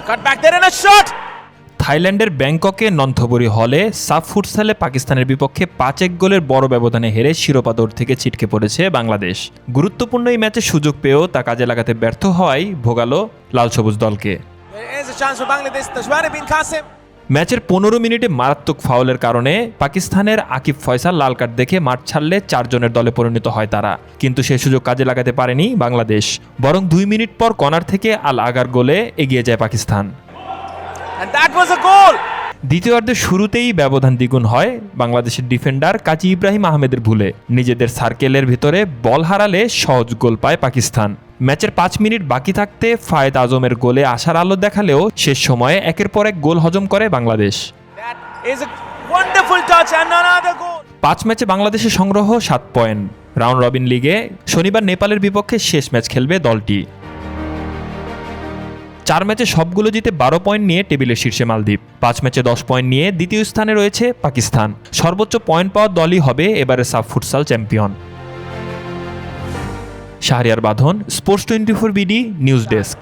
Cut back there and a shot! থাইল্যান্ডের ব্যাংককে নন্থবুরি হলে সাফ ফুটসালে পাকিস্তানের বিপক্ষে 5-1 গোলের বড় ব্যবধানে হেরে শিরোপা দৌড় থেকে ছিটকে পড়েছে বাংলাদেশ। গুরুত্বপূর্ণ এই ম্যাচে সুযোগ পেয়েও তা কাজে লাগাতে ব্যর্থ হওয়ায় ভোগালো লাল সবুজ দলকে। There is a chance for Bangladesh. Tashwari bin Qasim. ম্যাচের 15 মিনিটে মারাত্মক ফাউলের কারণে পাকিস্তানের আকিব ফয়সাল লাল কার্ড দেখে মাঠ ছাড়লে 4 জনের দলে পরিণত হয় তারা, কিন্তু সে সুযোগ কাজে লাগাতে পারেনি বাংলাদেশ। বরং 2 মিনিট পর কর্নার থেকে আল আগার গোলে এগিয়ে যায় Pakistan. And that was a goal! দ্বিতীয়ার্ধের শুরুতেই ব্যবধান দ্বিগুণ হয় বাংলাদেশের ডিফেন্ডার কাজী ইব্রাহিম আহমেদের ভুলে। নিজেদের সার্কেলের ভিতরে বল হারালে সহজ গোল পায় পাকিস্তান। ম্যাচের 5 মিনিট বাকি থাকতে ফায়েদ আজমের গোলে আশার আলো দেখালেও শেষ সময়ে একের পর এক গোল হজম করে Bangladesh. That is a wonderful touch and another goal. 5 ম্যাচে বাংলাদেশের সংগ্রহ 7 পয়েন্ট। রাউন্ড রবিন লিগে শনিবার নেপালের বিপক্ষে শেষ ম্যাচ খেলবে দলটি। 4 ম্যাচে সবগুলো জিতে 12 পয়েন্ট নিয়ে টেবিলের শীর্ষে মালদ্বীপ। 5 ম্যাচে 10 পয়েন্ট নিয়ে দ্বিতীয় স্থানে রয়েছে পাকিস্তান। সর্বোচ্চ পয়েন্ট পাওয়া দলই হবে এবারে সাফ ফুটসাল চ্যাম্পিয়ন। শাহরিয়ার বাঁধন, স্পোর্টস 24 বিডি নিউজ ডেস্ক।